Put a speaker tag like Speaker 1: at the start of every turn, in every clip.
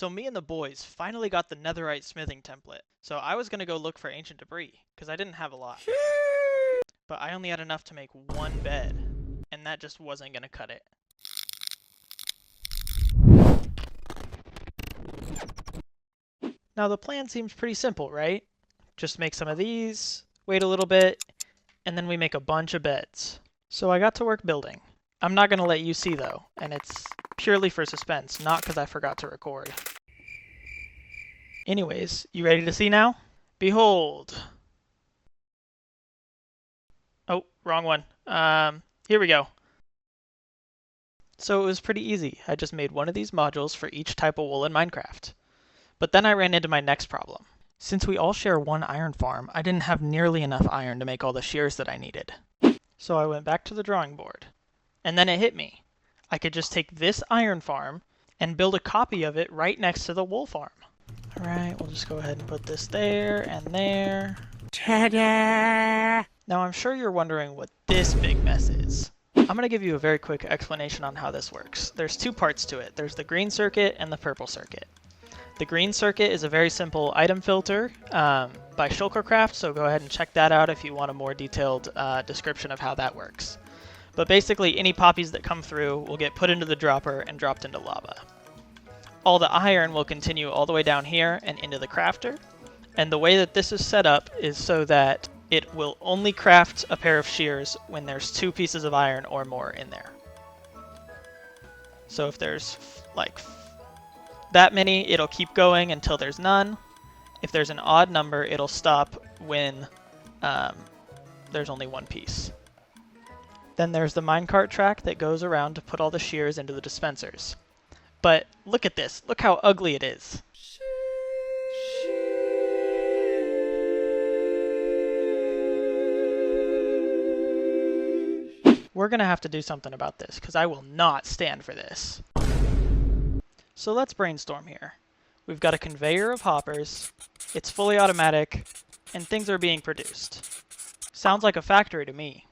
Speaker 1: So me and the boys finally got the netherite smithing template. So I was gonna go look for ancient debris, because I didn't have a lot. But I only had enough to make one bed, and that just wasn't gonna cut it. Now the plan seems pretty simple, right? Just make some of these, wait a little bit, and then we make a bunch of beds. So I got to work building. I'm not gonna let you see though, and it's purely for suspense, not because I forgot to record. Anyways, you ready to see now? Behold! Oh, wrong one. Here we go. So it was pretty easy. I just made one of these modules for each type of wool in Minecraft. But then I ran into my next problem. Since we all share one iron farm, I didn't have nearly enough iron to make all the shears that I needed. So I went back to the drawing board. And then it hit me. I could just take this iron farm and build a copy of it right next to the wool farm. Alright, we'll just go ahead and put this there and there. Ta-da! Now I'm sure you're wondering what this big mess is. I'm going to give you a very quick explanation on how this works. There's two parts to it. There's the green circuit and the purple circuit. The green circuit is a very simple item filter by Shulkercraft, so go ahead and check that out if you want a more detailed description of how that works. But basically, any poppies that come through will get put into the dropper and dropped into lava. All the iron will continue all the way down here and into the crafter. And the way that this is set up is so that it will only craft a pair of shears when there's 2 pieces of iron or more in there. So if there's like that many, it'll keep going until there's none. If there's an odd number, it'll stop when there's only 1 piece. Then there's the minecart track that goes around to put all the shears into the dispensers. But look at this. Look how ugly it is. We're going to have to do something about this, because I will not stand for this. So let's brainstorm here. We've got a conveyor of hoppers, it's fully automatic, and things are being produced. Sounds like a factory to me.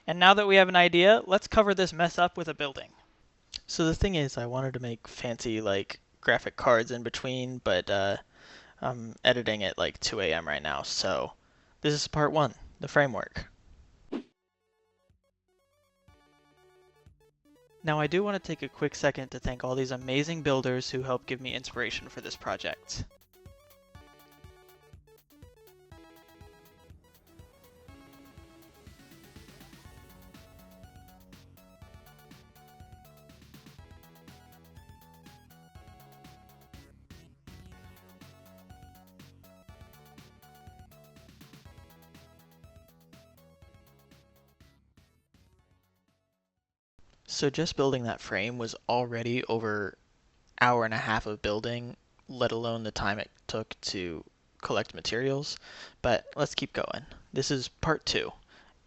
Speaker 1: And now that we have an idea, let's cover this mess up with a building. So the thing is, I wanted to make fancy like graphic cards in between, but I'm editing at like 2 a.m. right now, so this is part 1, the framework. Now I do want to take a quick second to thank all these amazing builders who helped give me inspiration for this project. So just building that frame was already over an hour and a half of building, let alone the time it took to collect materials. But let's keep going. This is part 2,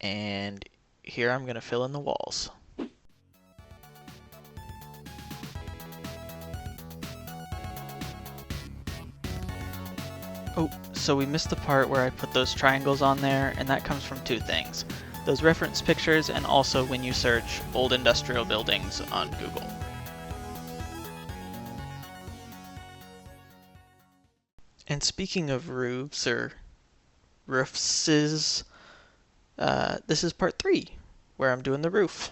Speaker 1: and here I'm going to fill in the walls. Oh, so we missed the part where I put those triangles on there, and that comes from 2 things. Those reference pictures, and also when you search old industrial buildings on Google. And speaking of roofs or roofses, this is part 3, where I'm doing the roof.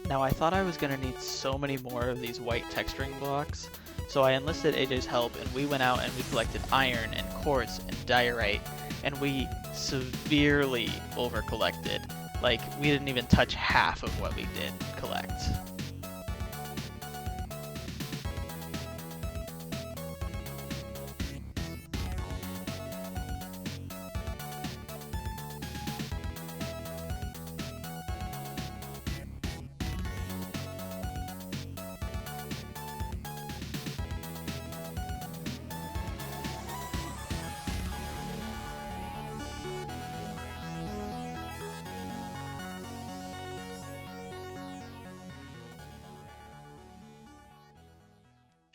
Speaker 1: Now I thought I was going to need so many more of these white texturing blocks, so I enlisted AJ's help and we went out and we collected iron and quartz and diorite, and we severely over-collected. Like, we didn't even touch half of what we did collect.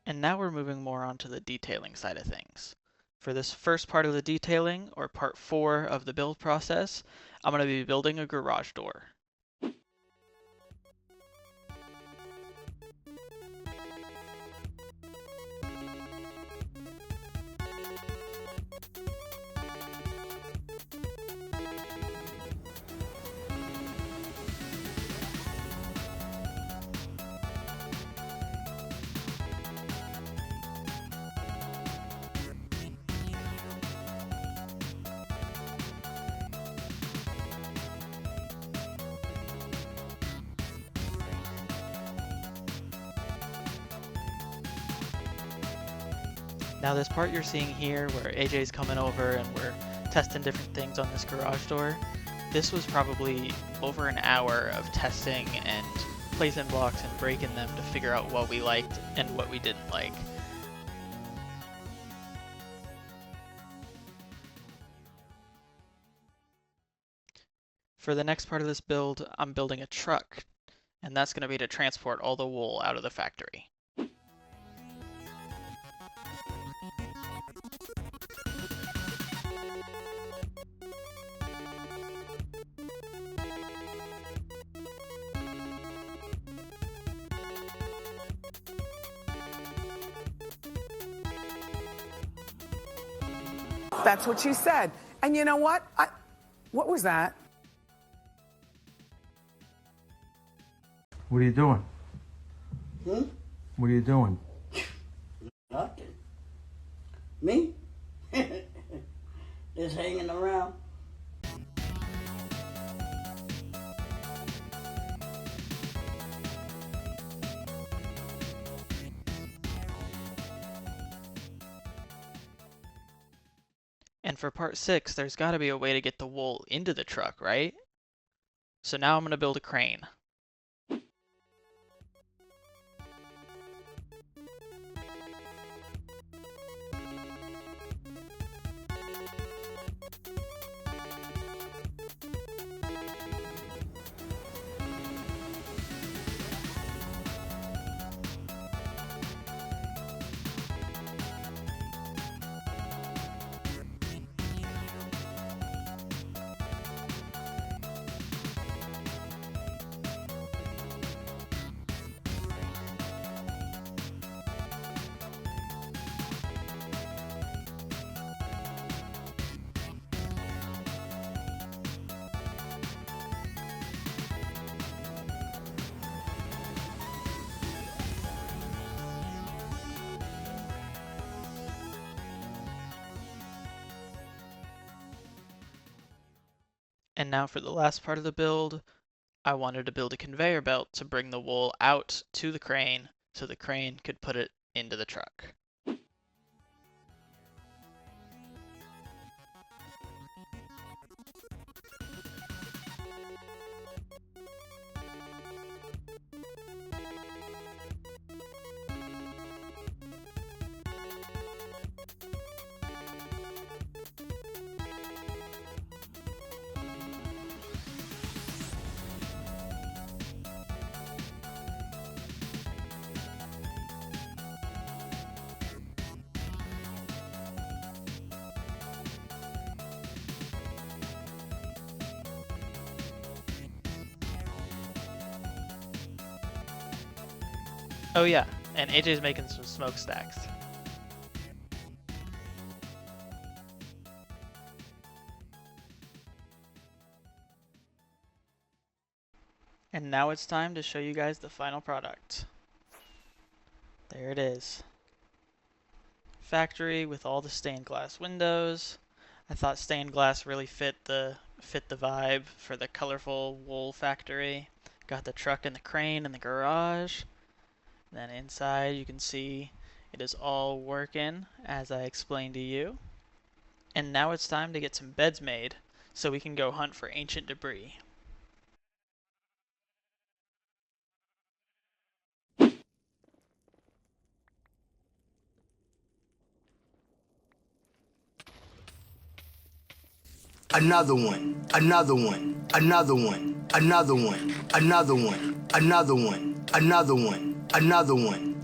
Speaker 1: And now we're moving more onto the detailing side of things. For this first part of the detailing, or part 4 of the build process, I'm going to be building a garage door. Now this part you're seeing here where AJ's coming over and we're testing different things on this garage door, this was probably over an hour of testing and placing blocks and breaking them to figure out what we liked and what we didn't like. For the next part of this build, I'm building a truck, and that's going to be to transport all the wool out of the factory.
Speaker 2: That's what she said. And you know what? What was that?
Speaker 3: What are you doing? What are you doing?
Speaker 4: Nothing. Me? Just hanging around.
Speaker 1: And for part 6, there's got to be a way to get the wool into the truck, right? So now I'm going to build a crane. And now for the last part of the build, I wanted to build a conveyor belt to bring the wool out to the crane so the crane could put it into the truck. Oh yeah, and AJ's making some smokestacks. And now it's time to show you guys the final product. There it is. Factory with all the stained glass windows. I thought stained glass really fit the vibe for the colorful wool factory. Got the truck and the crane in the garage. Then inside you can see it is all working as I explained to you. And now it's time to get some beds made so we can go hunt for ancient debris.
Speaker 5: Another one, another one, another one, another one, another one, another one, another one, another one.